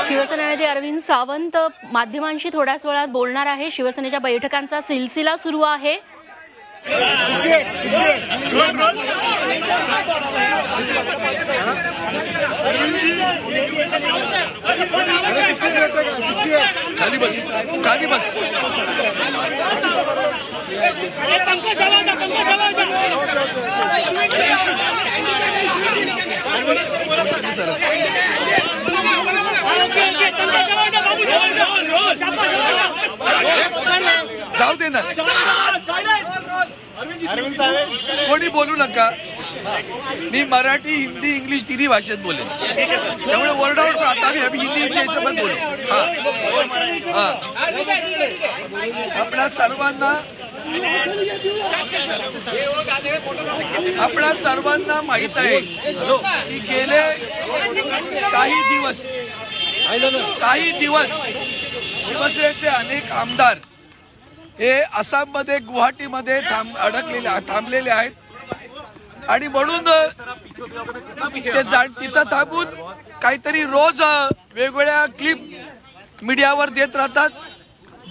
शिवसेना नेते अरविंद सावंत माध्यमांशी थोड्याच वेळात बोलणार आहे. शिवसेनेच्या बैठकांचा सिलसिला सुरू आहे. खाली बस, खाली बस. जाऊ दे ना, कोणी बोलू नका. मी मराठी, हिंदी, इंग्लिश तिन्ही भाषेत बोलेन. त्यामुळे ओरडाओरड आता आम्ही हिंदी याच्यामध्ये बोलू. हा, आपल्या सर्वांना माहित आहे की गेले काही दिवस शिवसेनेचे अनेक आमदार हे आसाममध्ये, गुवाहाटीमध्ये थांबलेले आहेत आणि म्हणून ते तिथं थांबून काहीतरी रोज वेगवेगळ्या क्लिप मीडियावर देत राहतात,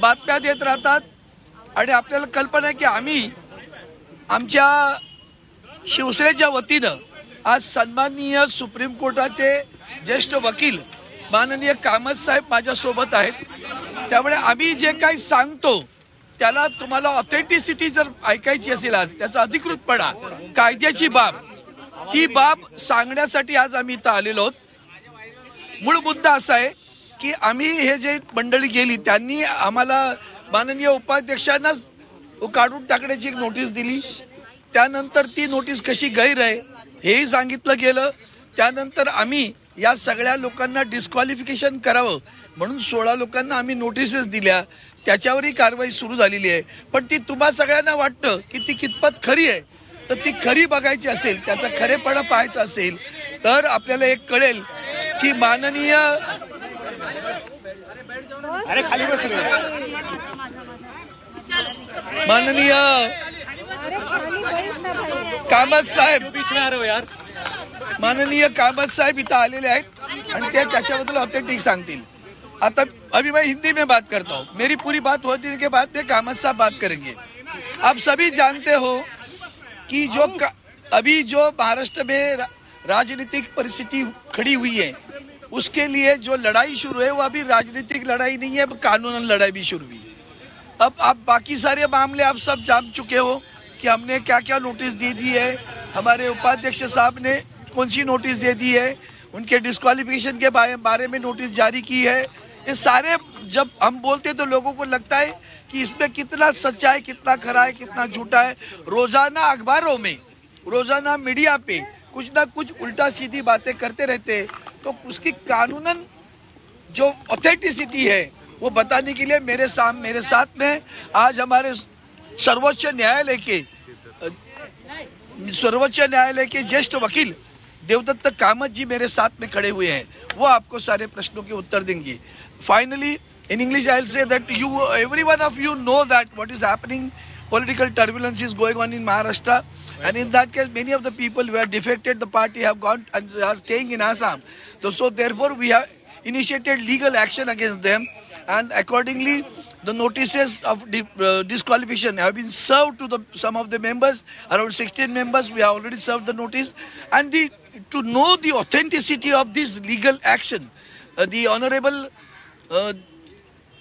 बातम्या देत राहतात. आणि आपल्याला कल्पना आहे की आम्ही आमच्या शिवसेनेच्या वतीनं आज सन्माननीय सुप्रीम कोर्टाचे ज्येष्ठ वकील माननीय कामत साहेब माझ्यासोबत आहेत. त्यामुळे आम्ही जे काही सांगतो त्याला तुम्हाला ऑथेंटिसिटी जर ऐकायची असेल, आज त्याचा अधिकृतपणा, कायद्याची बाब, ती बाब सांगण्यासाठी आज आम्ही इथं आलेलो आहोत. मूळ मुद्दा असा आहे की आम्ही हे जे मंडळी गेली त्यांनी आम्हाला माननीय उपाध्यक्षांनाच काढून टाकण्याची एक नोटीस दिली. त्यानंतर ती नोटीस कशी गैर आहे हेही सांगितलं गेलं. त्यानंतर आम्ही या सगळ्या लोकांना डिस्क्वालिफिकेशन करावं म्हणून 16 लोकांना आम्ही नोटिसेस दिल्या. त्याच्यावरही कारवाई सुरू झालेली आहे. पण ती तुम्हा सगळ्यांना वाटतं की ती कितपत खरी आहे, तर ती खरी बघायची असेल, त्याचा खरेपणा पाहायचा असेल तर आपल्याला एक कळेल की माननीय कामत साहेब इथं आलेले आहेत आणि ते त्याच्याबद्दल ऑथेंटिक सांगतील. आता अभी मैं हिंदी में बात करता हूँ. मेरी पूरी बात होने के बाद में कामत साहब बात करेंगे. आप सभी जानते हो कि अभी जो महाराष्ट्र में राजनीतिक परिस्थिति खड़ी हुई है, उसके लिए जो लड़ाई शुरू है वो अभी राजनीतिक लड़ाई नहीं है, अब कानूनन लड़ाई भी शुरू हुई. अब आप बाकी सारे मामले आप सब जान चुके हो कि हमने क्या क्या नोटिस दे दी है, हमारे उपाध्यक्ष साहब ने कौन सी नोटिस दे दी है, उनके डिस्क्वालिफिकेशन के बारे में नोटिस जारी की है. ये सारे जब हम बोलते तो लोगों को लगता है कि इसमें कितना सच्चा है, कितना खरा है, कितना झूठा है. रोजाना अखबारों में, रोजाना मीडिया पे कुछ ना कुछ उल्टा सीधी बातें करते रहते, तो उसकी कानूनन जो ऑथेंटिसिटी है वो बताने के लिए मेरे साथ में आज हमारे सर्वोच्च न्यायालय के ज्येष्ठ वकील देवदत्त कामत जी मेरे साथ में खड़े हुए हैं. वो आपको सारे प्रश्नों के उत्तर देंगे. Finally, in English, I'll say that every one of you know that what is happening, political turbulence is going on in Maharashtra, and in that case, many of the people who have defected the party have gone and are staying in Assam. So therefore, we have initiated legal action against them, and accordingly, the notices of disqualification have been served to some of the members. Around 16 members, we have already served the notice, and to know the authenticity of this legal action, the Honorable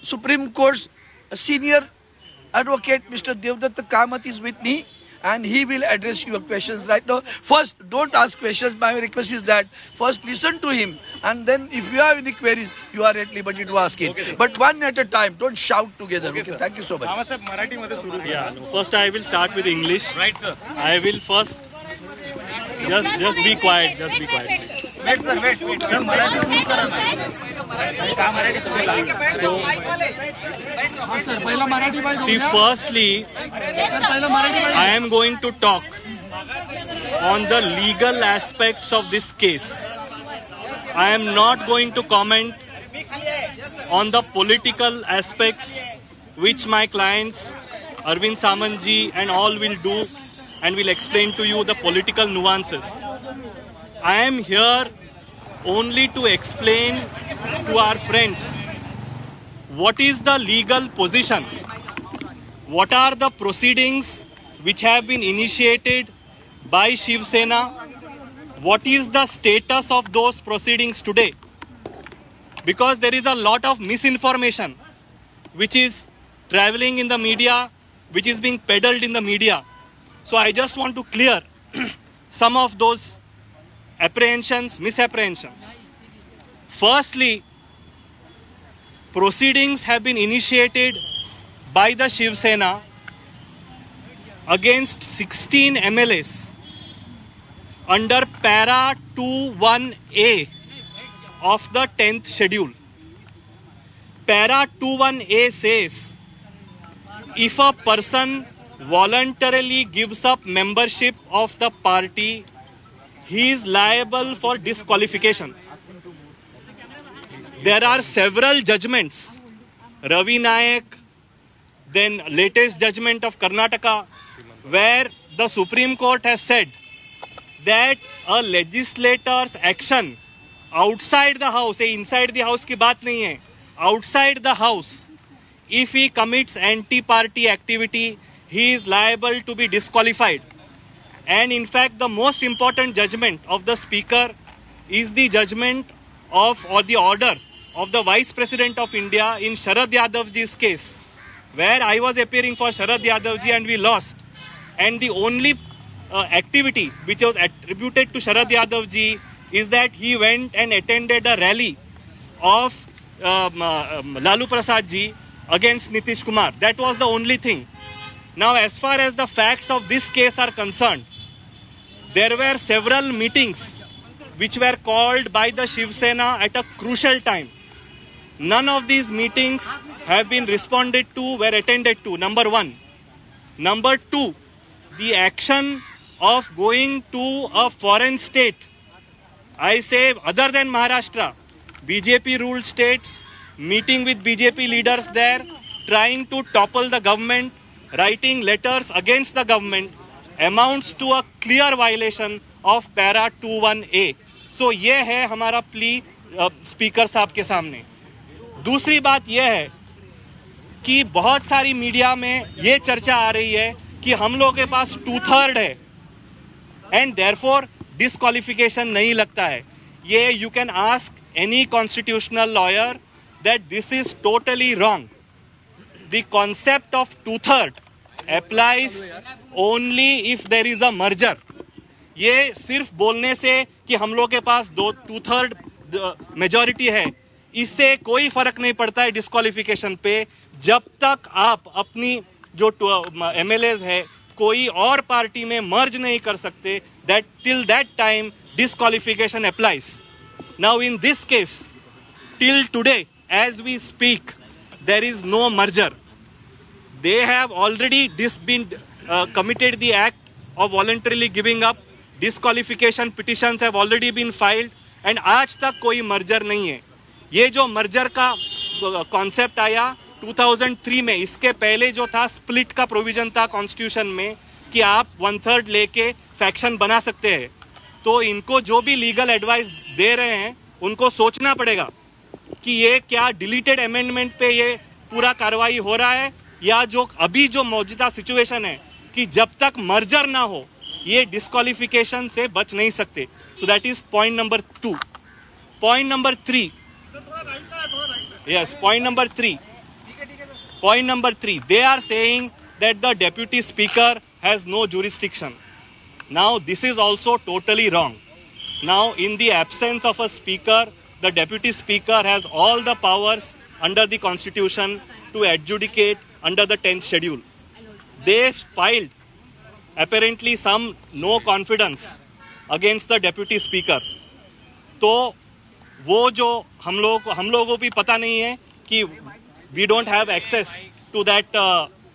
Supreme Court's senior advocate, Mr. Devdatta Kamath, is with me, and he will address your questions right now. First, don't ask questions. My request is that first listen to him, and then if you have any queries, you are at liberty to ask it. Okay. But one at a time. Don't shout together. Okay, thank you so much. First, I will start with English. Right, sir. I will first just be quiet. Just be quiet. Wait, sir. Wait. See, firstly, I am going to talk on the legal aspects of this case. I am not going to comment on the political aspects which my clients Arvind Samantji and all will do and will explain to you the political nuances. I am here only to explain to our friends what is the legal position, what are the proceedings which have been initiated by Shiv Sena, what is the status of those proceedings today. Because there is a lot of misinformation which is traveling in the media, which is being peddled in the media. So I just want to clear some of those apprehensions, misapprehensions. Firstly, proceedings have been initiated by the Shiv Sena against 16 MLAs under para 21A of the 10th schedule. Para 21A says, if a person voluntarily gives up membership of the party, he is liable for disqualification. There are several judgments. Ravi Nayak, then latest judgment of Karnataka, where the Supreme Court has said that a legislator's action outside the house, inside the house की बात नहीं है, outside the house, if he commits anti-party activity, he is liable to be disqualified. And in fact, the most important judgment of the Speaker is the judgment of, or the order of the Vice President of India in Sharad Yadavji's case, where I was appearing for Sharad Yadavji and we lost. And the only activity which was attributed to Sharad Yadavji is that he went and attended a rally of Lalu Prasad ji against Nitish Kumar. That was the only thing. Now, as far as the facts of this case are concerned, there were several meetings which were called by the Shiv Sena at a crucial time. None of these meetings have been responded to, were attended to, number one. Number two, the action of going to a foreign state, I say other than Maharashtra, BJP ruled states, meeting with BJP leaders there, trying to topple the government, writing letters against the government, amounts to a clear violation of para 21A. So ये है हमारा plea speaker साहब के सामने. दूसरी बात यह है कि बहुत सारी मीडिया में ये चर्चा आ रही है कि हम लोगों के पास 2/3 है एंड देयरफॉर डिस्क्वालिफिकेशन नहीं लगता है. ये you can ask any constitutional lawyer that this is totally wrong. The concept of 2/3 applies only if there is a merger. ये सिर्फ बोलने से कि हम लोग के पास 2/3 मेजॉरिटी है, इससे कोई फर्क नहीं पड़ता है डिस्क्वालिफिकेशन पे. जब तक आप अपनी जो MLAs है कोई और पार्टी में मर्ज नहीं कर सकते, that till that time disqualification applies. Now in this case, till today as we speak, there is no merger. They have already committed the act of voluntarily giving up. Disqualification petitions have already been filed and आज तक कोई merger नहीं है. ये जो merger का concept आया 2003 में, इसके पहले जो था स्प्लिट का प्रोविजन था कॉन्स्टिट्यूशन में कि आप 1/3 लेके फैक्शन बना सकते हैं. तो इनको जो भी लीगल एडवाइस दे रहे हैं उनको सोचना पड़ेगा कि ये क्या डिलीटेड अमेंडमेंट पे ये पूरा कार्रवाई हो रहा है या जो अभी जो मौजूदा सिचुएशन है कि जब तक मर्जर ना हो ये डिस्क्वालिफिकेशन से बच नहीं सकते. So that is point number 2. Point number 3, yes, point number 3, they are saying that the deputy speaker has no jurisdiction. Now this is also totally wrong. Now in the absence of a speaker, the deputy speaker has all the powers under the constitution to adjudicate under the 10th schedule. They filed apparently some no confidence against the deputy speaker. तो वो जो हम लोगों को भी पता नहीं है कि we don't have access to that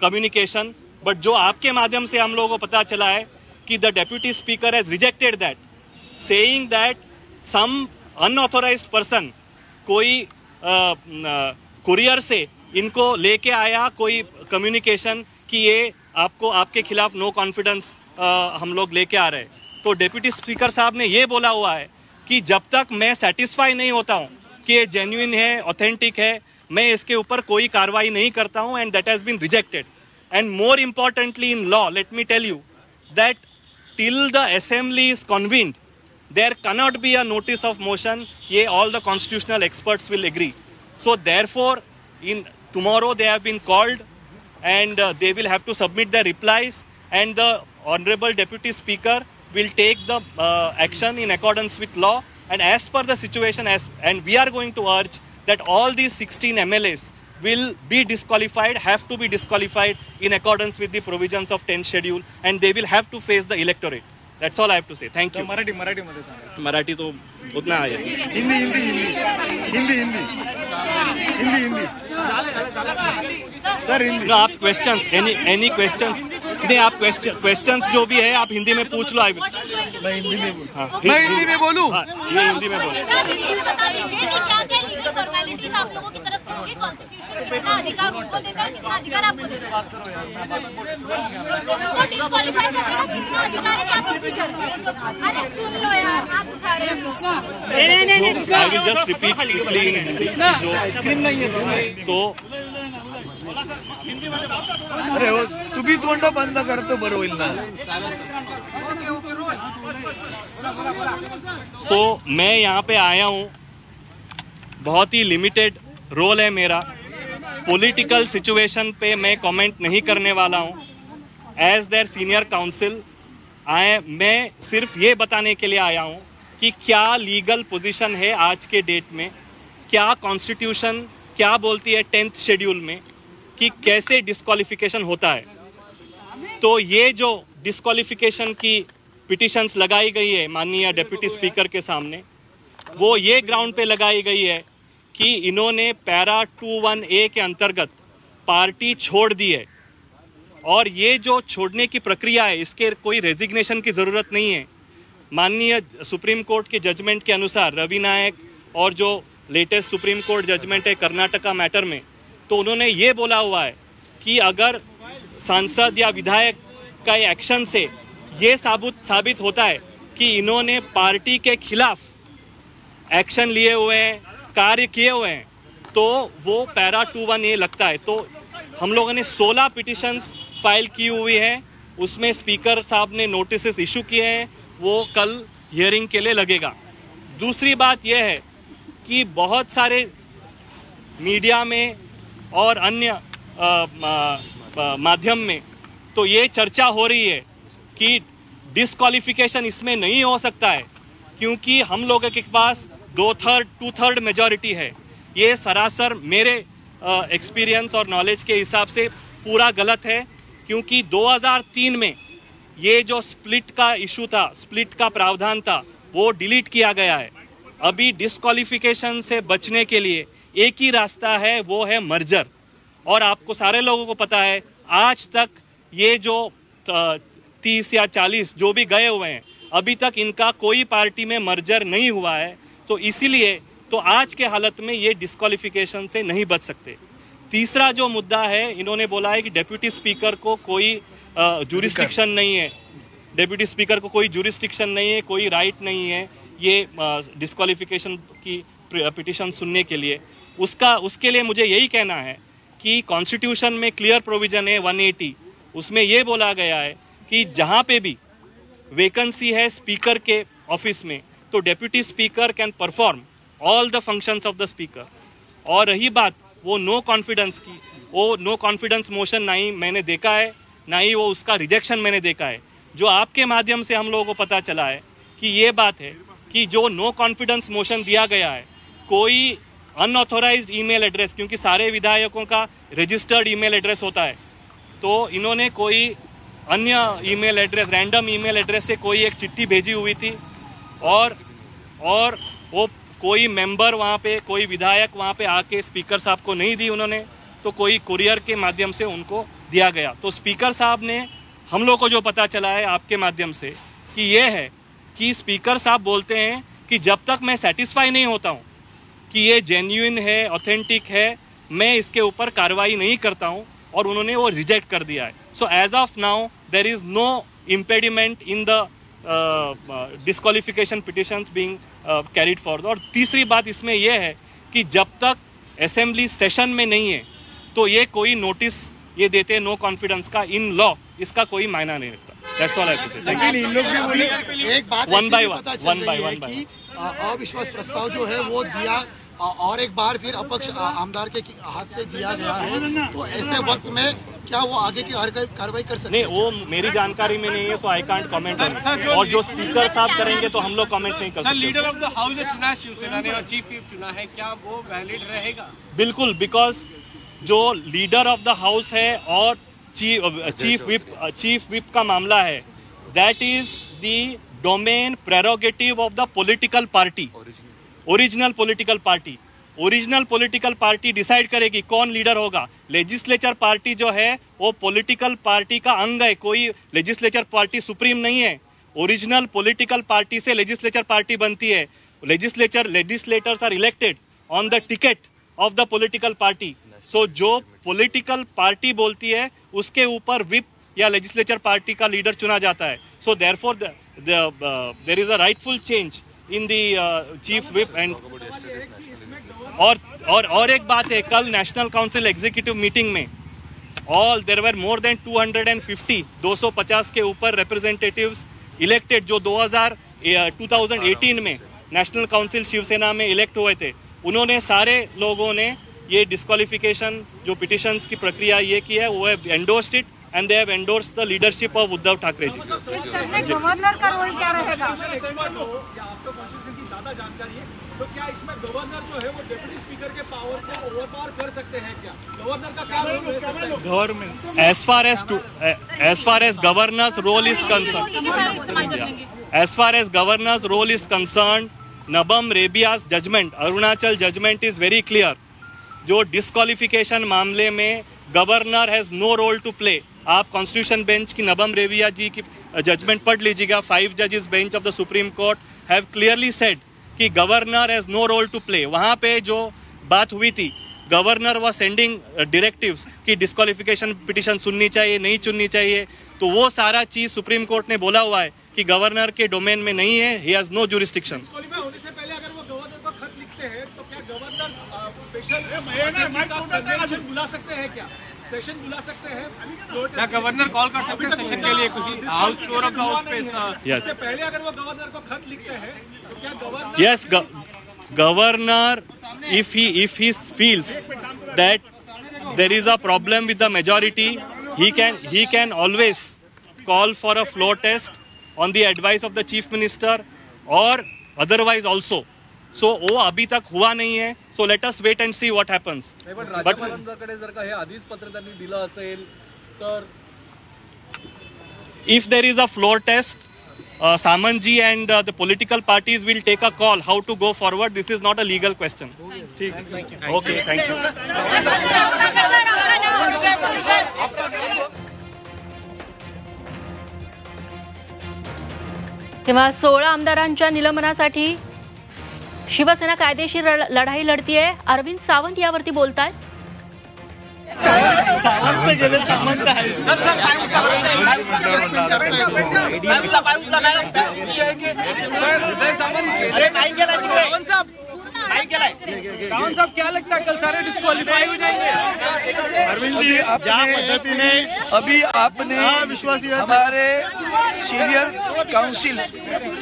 communication, but जो आपके माध्यम से हम लोगों को पता चला है कि the deputy speaker has rejected that, saying that some unauthorized person कोई कुरियर से इनको लेके आया कोई कम्युनिकेशन कि ये आपको आपके खिलाफ नो कॉन्फिडेंस हम लोग लेके आ रहे हैं। तो डिप्टी स्पीकर साहब ने ये बोला हुआ है कि जब तक मैं सेटिस्फाई नहीं होता हूँ कि ये जेन्युइन है, ऑथेंटिक है, मैं इसके ऊपर कोई कार्रवाई नहीं करता हूँ, and that has been rejected. And more importantly in law, let me tell you that till the assembly is convened, there cannot be a notice of motion. Ye all the constitutional experts will agree. So therefore, in tomorrow they have been called, and they will have to submit their replies, and the honorable deputy speaker will take the action in accordance with law, and as per the situation, and we are going to urge that all these 16 MLAs will be disqualified, have to be disqualified in accordance with the provisions of 10th schedule, and they will have to face the electorate. That's all I have to say. Thank you. Marathi मध्ये सांगा. मराठी तो उतना है. Hindi Hindi Hindi Hindi Hindi Hindi sir Hindi. No, आप questions, any questions? नहीं, आप questions जो भी है आप हिंदी में पूछ लो. मैं हिंदी में बोलूं. हाँ, मैं हिंदी में बोलूं. हाँ, ये हिंदी में बोलो. बता दीजिए कि क्या-क्या लीगल फॉर्मेलिटीज आप लोगों की तरफ से होंगी, कॉन्स्टिट्यूशन कितना अधिकार उनको देता है, कितना अधिकार आपको देता है, उनको डिस्क्वालीफाई करने का कितना अधिकार है, क्या प्रोसीजर है? अरे सुन लो यार, आप उठा रहे हो. I will just repeat quickly in Hindi जो तो अरे हो, तुम्ही तोंड बंद करतो बरं होईल ना. मैं यहाँ पे आया हूँ, बहुत ही लिमिटेड रोल है मेरा. पॉलिटिकल सिचुएशन पे मैं कमेंट नहीं करने वाला हूँ. एज देयर सीनियर काउंसिल मैं सिर्फ ये बताने के लिए आया हूँ कि क्या लीगल पोजीशन है आज के डेट में, क्या कॉन्स्टिट्यूशन क्या बोलती है 10th शेड्यूल में कि कैसे डिस्क्वालिफिकेशन होता है. तो ये जो डिस्क्वालिफिकेशन की पिटिशंस लगाई गई है माननीय डिप्टी स्पीकर के सामने, वो ये ग्राउंड पे लगाई गई है कि इन्होंने पैरा 21A के अंतर्गत पार्टी छोड़ दी है, और ये जो छोड़ने की प्रक्रिया है इसके कोई रेजिग्नेशन की ज़रूरत नहीं है. माननीय सुप्रीम कोर्ट के जजमेंट के अनुसार रवि नायक और जो लेटेस्ट सुप्रीम कोर्ट जजमेंट है कर्नाटका मैटर में, तो उन्होंने ये बोला हुआ है कि अगर सांसद या विधायक का एक्शन से ये साबित होता है कि इन्होंने पार्टी के खिलाफ एक्शन लिए हुए हैं, कार्य किए हुए हैं, तो वो पैरा 21A लगता है. तो हम लोगों ने 16 पिटिशंस फाइल की हुई है, उसमें स्पीकर साहब ने नोटिस इशू किए हैं, वो कल हियरिंग के लिए लगेगा. दूसरी बात यह है कि बहुत सारे मीडिया में और अन्य माध्यम में तो ये चर्चा हो रही है कि डिस्क्वालिफिकेशन इसमें नहीं हो सकता है क्योंकि हम लोगों के पास 2/3 मेजॉरिटी है. ये सरासर मेरे एक्सपीरियंस और नॉलेज के हिसाब से पूरा गलत है, क्योंकि 2003 में ये जो स्प्लिट का इशू था, स्प्लिट का प्रावधान था, वो डिलीट किया गया है. अभी डिस्क्वालिफिकेशन से बचने के लिए एक ही रास्ता है, वो है मर्जर. और आपको सारे लोगों को पता है आज तक ये जो 30 या 40 जो भी गए हुए हैं, अभी तक इनका कोई पार्टी में मर्जर नहीं हुआ है. तो इसीलिए तो आज के हालत में ये डिस्क्वालिफिकेशन से नहीं बच सकते. तीसरा जो मुद्दा है, इन्होंने बोला है कि डिप्टी स्पीकर को कोई जुरिस्डिक्शन नहीं है, डिप्टी स्पीकर को कोई जुरिस्डिक्शन नहीं है, कोई राइट नहीं है ये डिस्क्वालिफिकेशन की पिटिशन सुनने के लिए. उसके लिए मुझे यही कहना है कि कॉन्स्टिट्यूशन में क्लियर प्रोविजन है 180, उसमें ये बोला गया है कि जहाँ पे भी वैकेंसी है स्पीकर के ऑफिस में, तो deputy speaker can perform all the functions of the speaker. और रही बात वो नो कॉन्फिडेंस की, वो नो कॉन्फिडेंस मोशन ना ही मैंने देखा है, ना ही वो उसका रिजेक्शन मैंने देखा है. जो आपके माध्यम से हम लोगों को पता चला है कि ये बात है कि जो नो कॉन्फिडेंस मोशन दिया गया है, कोई अनऑथोराइज्ड ईमेल एड्रेस, क्योंकि सारे विधायकों का रजिस्टर्ड ईमेल एड्रेस होता है, तो इन्होंने कोई अन्य email address, random email address से कोई एक चिट्ठी भेजी हुई थी, और वो कोई मेंबर वहाँ पे, कोई विधायक वहाँ पे आके स्पीकर साहब को नहीं दी उन्होंने, तो कोई कुरियर के माध्यम से उनको दिया गया. तो स्पीकर साहब ने, हम लोग को जो पता चला है आपके माध्यम से, कि ये है कि स्पीकर साहब बोलते हैं कि जब तक मैं सेटिस्फाई नहीं होता हूँ कि ये जेन्युइन है, ऑथेंटिक है, मैं इसके ऊपर कार्रवाई नहीं करता हूँ, और उन्होंने वो रिजेक्ट कर दिया है. So as of now, there is no impediment in the disqualification petitions being carried forward. और तीसरी बात इसमें यह है कि जब तक असेंबली सेशन में नहीं है तो ये कोई नोटिस ये देते नो कॉन्फिडेंस का इन लॉ, इसका कोई मायना नहीं रखता. That's all I have to say. लेकिन इन लोग भी बोले एक बात One by ऐसी भी one, पता चल one by रही है one by कि अविश्वास प्रस्ताव जो है वो दिया और एक बार फिर अपक्ष आमदार के हाथ से दिया गया है, तो ऐसे वक्त में क्या वो आगे की कार्रवाई कर सकते नहीं, वो मेरी जानकारी में नहीं है, so I can't comment on it. और जो स्पीकर साहब करेंगे तो हम लोग कमेंट नहीं कर सकते. लीडर ऑफ द हाउस जो चुना शिवसेना ने और चीफ व्हिप चुना है, क्या वो वैलिड रहेगा? बिल्कुल, बिकॉज जो लीडर ऑफ द हाउस है और चीफ व्हिप का मामला है, that is the domain prerogative of the political party, original political party. Original political party decide करेगी कौन लीडर होगा. लेजिस्लेचर पार्टी जो है वो पॉलिटिकल पार्टी का अंग है, कोई लेजिस्लेचर पार्टी सुप्रीम नहीं है. ओरिजिनल पॉलिटिकल पार्टी से लेजिस्लेचर पार्टी बनती है. Legislators are elected on the ticket of the political party. So जो पॉलिटिकल पार्टी बोलती है उसके ऊपर विप या लेजिस्लेचर पार्टी का लीडर चुना जाता है. So therefore there is a rightful change in the chief whip. And और एक बात है, कल नेशनल काउंसिल एग्जीक्यूटिव मीटिंग में देयर वर मोर देन 250 के ऊपर रिप्रेजेंटेटिव्स इलेक्टेड जो 2018 में नेशनल काउंसिल शिवसेना में इलेक्ट हुए थे. उन्होंने सारे लोगों ने ये डिस्क्वालिफिकेशन जो पिटिशंस की प्रक्रिया ये की है, वो have endorsed it and they have endorsed the leadership of Uddhav Thackeray ji. Governor का रोल क्या रहेगा? ज्यादा जानकारी है तो क्या इसमें गवर्नर जो है वो डिप्टी स्पीकर के पावर को ओवरपावर कर सकते हैं क्या? गवर्नर का क्या रोल रह सकता है? Government as far as governor's role is concerned, as far as governor's role is concerned, Nabam Rebiya's judgment, Arunachal judgment is very clear. जो डिस्क्वालिफिकेशन मामले में governor has no role to play. आप constitution bench की नबम रेबिया जी की judgement पढ़ लीजिएगा. 5 जजेस bench of the Supreme Court have clearly said कि governor has no role to play. वहां पे जो बात हुई थी, गवर्नर वाज सेंडिंग डायरेक्टिव्स कि डिस्क्वालिफिकेशन पिटीशन सुननी चाहिए नहीं चुननी चाहिए, तो वो सारा चीज सुप्रीम कोर्ट ने बोला हुआ है कि गवर्नर के डोमेन में नहीं है. He has no jurisdiction. होने से पहले अगर वो गवर्नर को खत लिखते हैं तो क्या गवर्नर स्पेशल बुला सकते हैं? क्या सेशन बुला सकते हैं? क्या गवर्नर कॉल कर सकते हैं सेशन के लिए? कुछ house floor of the house पे इससे पहले अगर वो गवर्नर को खत लिखते हैं तो क्या governor? Yes, governor, if he feels that there is a problem with the majority, he can always call for a floor test on the advice of the chief minister or otherwise also. So वो अभी तक हुआ नहीं है. So let us wait and see what happens. but राज्यपालांकडे जर का हे आधीच पत्र त्यांनी दिलं असेल तर if there is a floor test, Samanji and the political parties will take a call how to go forward. This is not a legal question. Okay, thank you. तेव्हा 16 आमदारांच्या निलंबनासाठी शिवसेना कायदेशीर लढाई लढतीये. अरविंद सावंत यावरती बोलतायत. सावंत साहब क्या लगता है कल सारे डिस्क्वालीफाई हो जाएंगे? अरविंद जी, अभी आपने हमारे सीनियर काउंसिल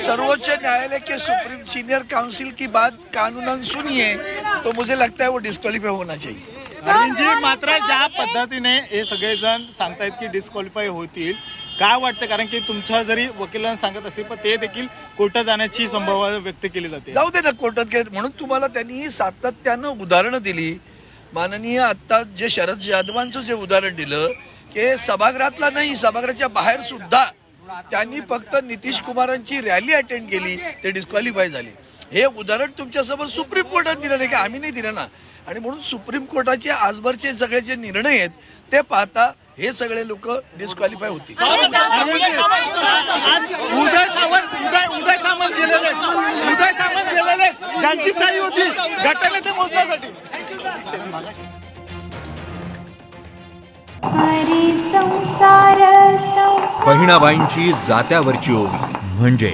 सर्वोच्च न्यायालय के सुप्रीम सीनियर काउंसिल की बात कानूनन सुनी है, तो मुझे लगता है वो डिस्क्वालीफाई होना चाहिए. अरविंद जी, मात्र ज्या पद्धतीने हे सगळेजण सांगतायत की डिस्क्वालिफाय होतील, काय वाटतं? कारण की तुमच्या जरी वकिलांना सांगत असतील पण ते देखील कोर्टात जाण्याची संभावना व्यक्त केली जाते. जाऊ दे ना कोर्टात गेले म्हणून. तुम्हाला त्यांनी सातत्यानं उदाहरणं दिली. माननीय आता जे शरद यादवांचं जे उदाहरण दिलं की सभागृहातला नाही, सभागृहाच्या बाहेर सुद्धा त्यांनी फक्त नितीश कुमारांची रॅली अटेंड केली, ते डिस्क्वालिफाय झाले. हे उदाहरण तुमच्यासमोर सुप्रीम कोर्टात दिलं नाही का? आम्ही नाही दिलं ना. आणि म्हणून सुप्रीम कोर्टाचे आजवरचे सगळे जे निर्णय आहेत ते पाहता हे सगळे लोक डिस्क्वालिफाय होतील. उदय सामंत गेलेले ज्यांची सही होती गटनेते मोजण्यासाठी. संसार बहिणाबाईंची जात्यावरची ओवी म्हणजे